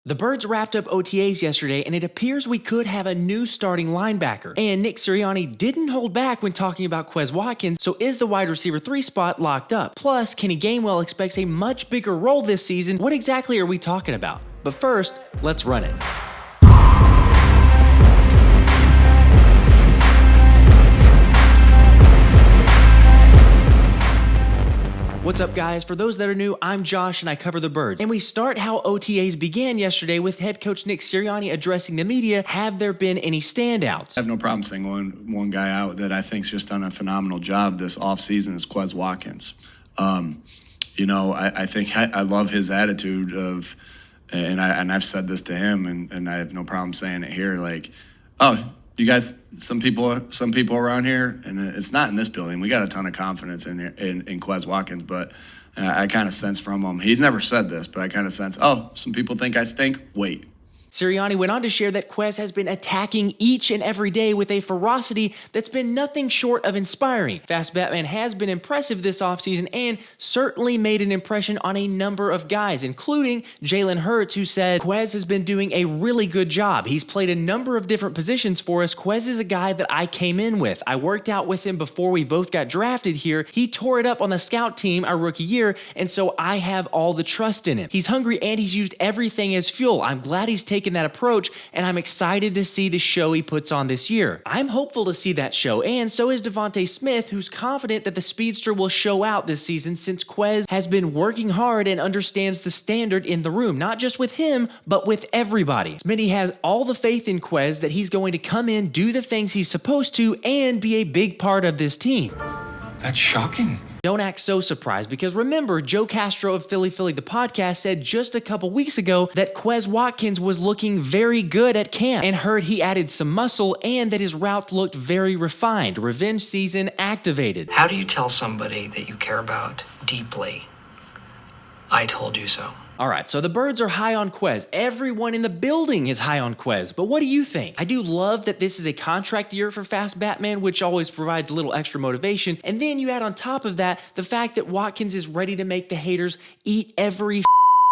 The Birds wrapped up OTAs yesterday, and it appears we could have a new starting linebacker. And Nick Sirianni didn't hold back when talking about Quez Watkins, so is the wide receiver 3 spot locked up? Plus, Kenny Gainwell expects a much bigger role this season. What exactly are we talking about? But first, let's run it. What's up, guys? For those that are new, I'm Josh and I cover the Birds. And we start how OTAs began yesterday with head coach Nick Sirianni addressing the media. Have there been any standouts? I have no problem singling one guy out that I think's just done a phenomenal job this offseason is Quez Watkins. I think I love his attitude of, and I've said this to him, and I have no problem saying it here. Like, you guys, some people around here, and it's not in this building. We got a ton of confidence in Quez Watkins, but I kind of sense from him. He's never said this, but I kind of sense, some people think I stink. Wait. Sirianni went on to share that Quez has been attacking each and every day with a ferocity that's been nothing short of inspiring. Fast Batman has been impressive this offseason and certainly made an impression on a number of guys, including Jalen Hurts, who said, Quez has been doing a really good job. He's played a number of different positions for us. Quez is a guy that I came in with. I worked out with him before we both got drafted here. He tore it up on the scout team our rookie year, and so I have all the trust in him. He's hungry and he's used everything as fuel. I'm glad he's taken that approach, and I'm excited to see the show he puts on this year. I'm hopeful to see that show, and so is Devonta Smith, who's confident that the speedster will show out this season since Quez has been working hard and understands the standard in the room, not just with him, but with everybody. Smitty has all the faith in Quez that he's going to come in, do the things he's supposed to, and be a big part of this team. That's shocking. Don't act so surprised, because remember, Joe Castro of Philly the podcast said just a couple weeks ago that Quez Watkins was looking very good at camp and heard he added some muscle and that his route looked very refined. Revenge season activated. How do you tell somebody that you care about deeply, I told you so? All right, so the Birds are high on Quez. Everyone in the building is high on Quez, but what do you think? I do love that this is a contract year for Fast Batman, which always provides a little extra motivation. And then you add on top of that the fact that Watkins is ready to make the haters eat every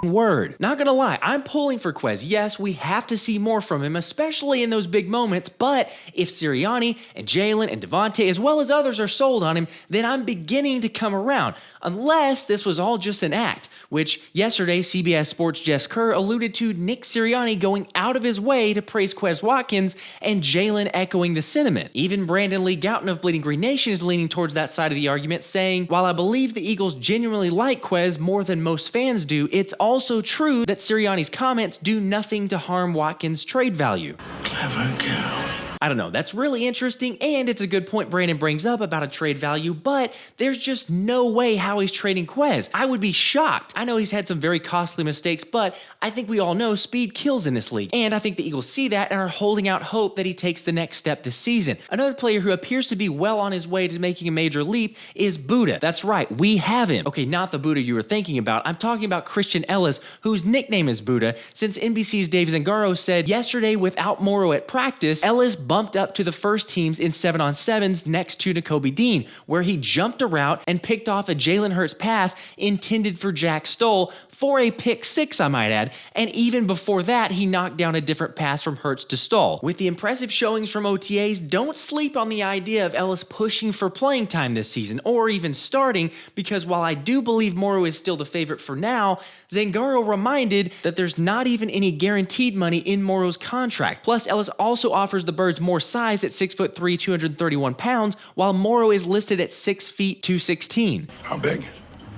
word. Not gonna lie, I'm pulling for Quez. Yes, we have to see more from him, especially in those big moments, but if Sirianni and Jalen and Devonta, as well as others, are sold on him, then I'm beginning to come around. Unless this was all just an act, which yesterday CBS Sports' Jeff Kerr alluded to Nick Sirianni going out of his way to praise Quez Watkins and Jalen echoing the sentiment. Even Brandon Lee Gouton of Bleeding Green Nation is leaning towards that side of the argument, saying, while I believe the Eagles genuinely like Quez more than most fans do, it's also true that Sirianni's comments do nothing to harm Watkins' trade value. Clever girl. I don't know, that's really interesting, and it's a good point Brandon brings up about a trade value, but there's just no way Howie's trading Quez. I would be shocked. I know he's had some very costly mistakes, but I think we all know speed kills in this league, and I think the Eagles see that and are holding out hope that he takes the next step this season. Another player who appears to be well on his way to making a major leap is Buddha. That's right, we have him. Okay, not the Buddha you were thinking about. I'm talking about Christian Ellis, whose nickname is Buddha, since NBC's Dave Zangaro said yesterday without Morrow at practice, Ellis bumped up to the first teams in 7-on-7s next to Nakobe Dean, where he jumped a route and picked off a Jalen Hurts pass intended for Jack Stoll for a pick six, I might add, and even before that, he knocked down a different pass from Hurts to Stoll. With the impressive showings from OTAs, don't sleep on the idea of Ellis pushing for playing time this season, or even starting, because while I do believe Morrow is still the favorite for now, Zangaro reminded that there's not even any guaranteed money in Morrow's contract. Plus, Ellis also offers the Birds more size at 6'3", 231 pounds, while Morrow is listed at 6 feet 216. How big?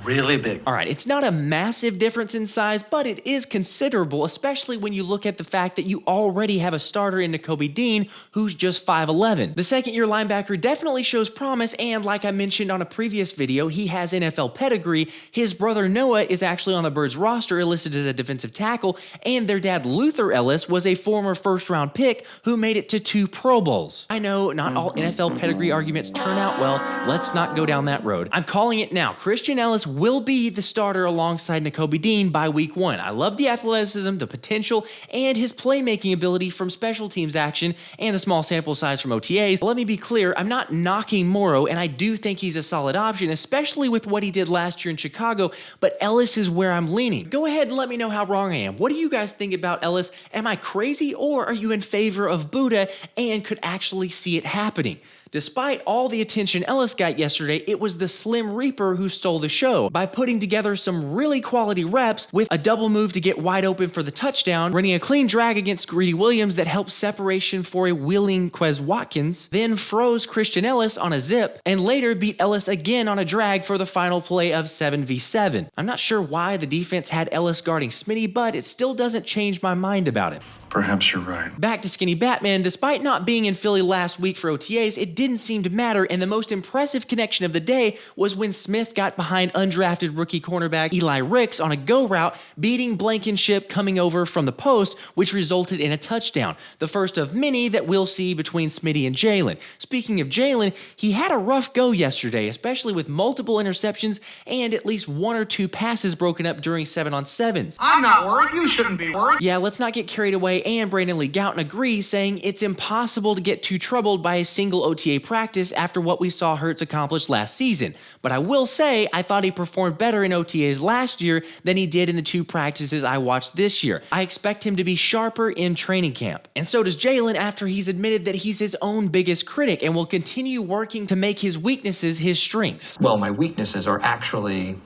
Really big. All right, it's not a massive difference in size, but it is considerable, especially when you look at the fact that you already have a starter in Nakobe Dean, who's just 5'11". The second-year linebacker definitely shows promise, and like I mentioned on a previous video, he has NFL pedigree. His brother Noah is actually on the Birds roster, listed as a defensive tackle, and their dad Luther Ellis was a former first-round pick who made it to 2 Pro Bowls. I know not all NFL pedigree arguments turn out well. Let's not go down that road. I'm calling it now. Christian Ellis will be the starter alongside Nakobe Dean by week 1. I love the athleticism, the potential, and his playmaking ability from special teams action and the small sample size from OTAs. But let me be clear, I'm not knocking Morrow, and I do think he's a solid option, especially with what he did last year in Chicago, but Ellis is where I'm leaning. Go ahead and let me know how wrong I am. What do you guys think about Ellis? Am I crazy, or are you in favor of Buddha and could actually see it happening? Despite all the attention Ellis got yesterday, it was the Slim Reaper who stole the show by putting together some really quality reps with a double move to get wide open for the touchdown, running a clean drag against Greedy Williams that helped separation for a wheeling Quez Watkins, then froze Christian Ellis on a zip, and later beat Ellis again on a drag for the final play of 7v7. I'm not sure why the defense had Ellis guarding Smitty, but it still doesn't change my mind about it. Perhaps you're right. Back to Skinny Batman, despite not being in Philly last week for OTAs, it didn't seem to matter, and the most impressive connection of the day was when Smith got behind undrafted rookie cornerback Eli Ricks on a go route, beating Blankenship coming over from the post, which resulted in a touchdown, the first of many that we'll see between Smitty and Jalen. Speaking of Jalen, he had a rough go yesterday, especially with multiple interceptions and at least 1 or 2 passes broken up during 7-on-7s. I'm not worried. You shouldn't be worried. Yeah, let's not get carried away, and Brandon Lee Gouton agrees, saying it's impossible to get too troubled by a single OTA practice after what we saw Hurts accomplish last season. But I will say, I thought he performed better in OTAs last year than he did in the 2 practices I watched this year. I expect him to be sharper in training camp. And so does Jalen, after he's admitted that he's his own biggest critic and will continue working to make his weaknesses his strengths. Well, my weaknesses are actually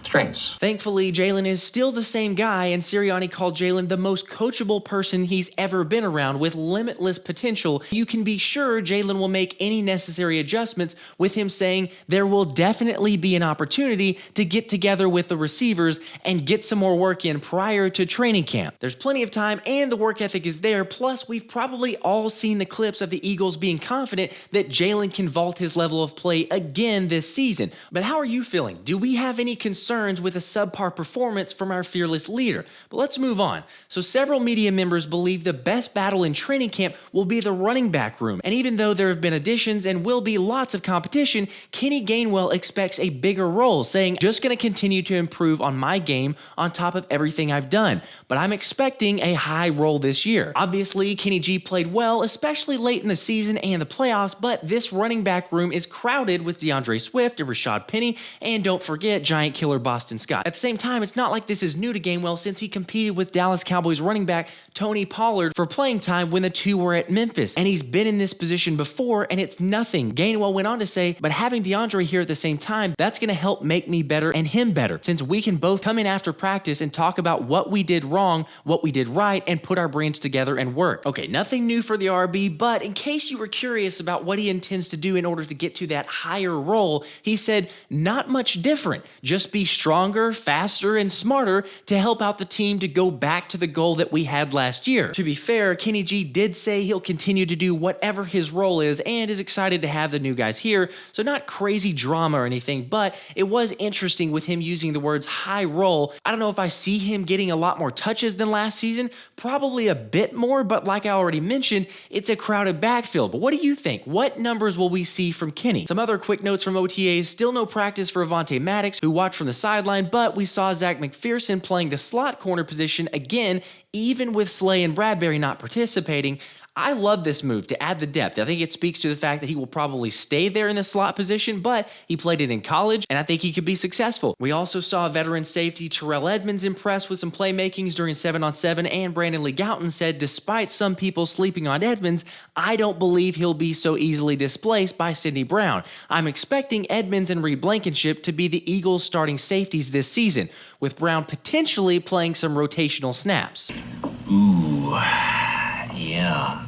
strengths. Thankfully, Jalen is still the same guy, and Sirianni called Jalen the most coachable person he's ever been around with limitless potential. You can be sure Jalen will make any necessary adjustments, with him saying there will definitely be an opportunity to get together with the receivers and get some more work in prior to training camp. There's plenty of time and the work ethic is there, plus we've probably all seen the clips of the Eagles being confident that Jalen can vault his level of play again this season. But how are you feeling? Do we have any concerns with a subpar performance from our fearless leader? But let's move on. So several media members believe the best battle in training camp will be the running back room. And even though there have been additions and will be lots of competition, Kenny Gainwell expects a bigger role, saying, just going to continue to improve on my game on top of everything I've done. But I'm expecting a high role this year. Obviously, Kenny G played well, especially late in the season and the playoffs, but this running back room is crowded with DeAndre Swift and Rashad Penny, and don't forget Giant Killer Boston Scott. At the same time, it's not like this is new to Gainwell, since he competed with Dallas Cowboys running back Tony Pollard for playing time when the two were at Memphis, and he's been in this position before, and it's nothing. Gainwell went on to say, but having DeAndre here at the same time, that's going to help make me better and him better, since we can both come in after practice and talk about what we did wrong, what we did right, and put our brains together and work. Okay, nothing new for the RB, but in case you were curious about what he intends to do in order to get to that higher role, he said, not much different. Just be stronger, faster, and smarter to help out the team to go back to the goal that we had last year. To be fair, Kenny G did say he'll continue to do whatever his role is and is excited to have the new guys here, so not crazy drama or anything, but it was interesting with him using the words high role. I don't know if I see him getting a lot more touches than last season, probably a bit more, but like I already mentioned, it's a crowded backfield. But what do you think? What numbers will we see from Kenny? Some other quick notes from OTAs: still no practice for Avonte Maddox, who watched from the sideline, but we saw Zach McPherson playing the slot corner position again, even with Slay and Bradbury not participating. I love this move to add the depth. I think it speaks to the fact that he will probably stay there in the slot position, but he played it in college, and I think he could be successful. We also saw veteran safety Terrell Edmonds impress with some playmakings during 7-on-7, and Brandon Lee Gouton said, despite some people sleeping on Edmonds, I don't believe he'll be so easily displaced by Sidney Brown. I'm expecting Edmonds and Reed Blankenship to be the Eagles' starting safeties this season, with Brown potentially playing some rotational snaps. Ooh, yeah.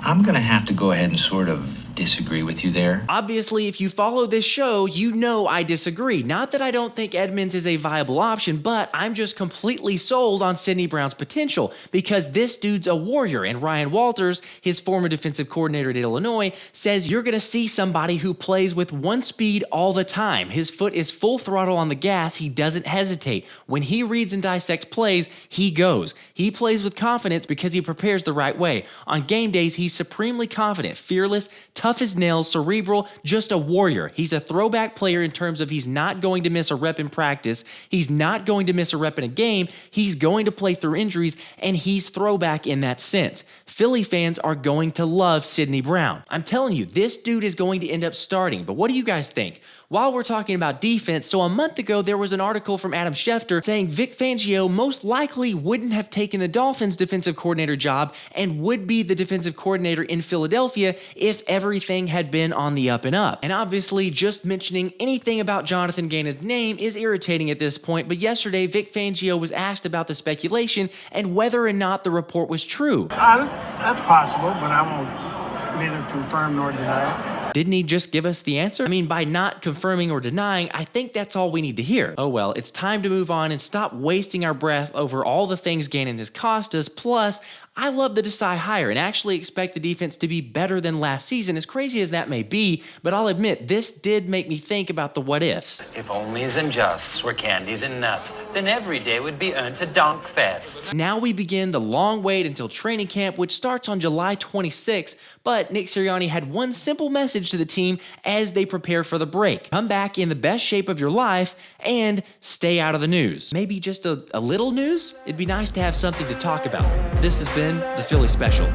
I'm gonna have to go ahead and sort of disagree with you there. Obviously, if you follow this show, you know I disagree. Not that I don't think Edmonds is a viable option, but I'm just completely sold on Sidney Brown's potential, because this dude's a warrior, and Ryan Walters, his former defensive coordinator at Illinois, says you're going to see somebody who plays with one speed all the time. His foot is full throttle on the gas. He doesn't hesitate. When he reads and dissects plays, he goes. He plays with confidence because he prepares the right way. On game days, he's supremely confident, fearless, Tough as nails, cerebral, just a warrior. He's a throwback player in terms of he's not going to miss a rep in practice. He's not going to miss a rep in a game. He's going to play through injuries, and he's throwback in that sense. Philly fans are going to love Sidney Brown. I'm telling you, this dude is going to end up starting. But what do you guys think? While we're talking about defense, so a month ago there was an article from Adam Schefter saying Vic Fangio most likely wouldn't have taken the Dolphins defensive coordinator job and would be the defensive coordinator in Philadelphia if everything had been on the up and up. And obviously just mentioning anything about Jonathan Gannon's name is irritating at this point, but yesterday Vic Fangio was asked about the speculation and whether or not the report was true. That's possible, but I won't neither confirm nor deny. Didn't he just give us the answer? I mean, by not confirming or denying, I think that's all we need to hear. Oh well, it's time to move on and stop wasting our breath over all the things Gannon has cost us. Plus, I love the Desai hire and actually expect the defense to be better than last season, as crazy as that may be, but I'll admit, this did make me think about the what ifs. If onlys and justs were candies and nuts, then every day would be earned to Donk Fest. Now we begin the long wait until training camp, which starts on July 26th, but Nick Sirianni had one simple message to the team as they prepare for the break. Come back in the best shape of your life and stay out of the news. Maybe just a little news? It'd be nice to have something to talk about. This has been the Philly Special.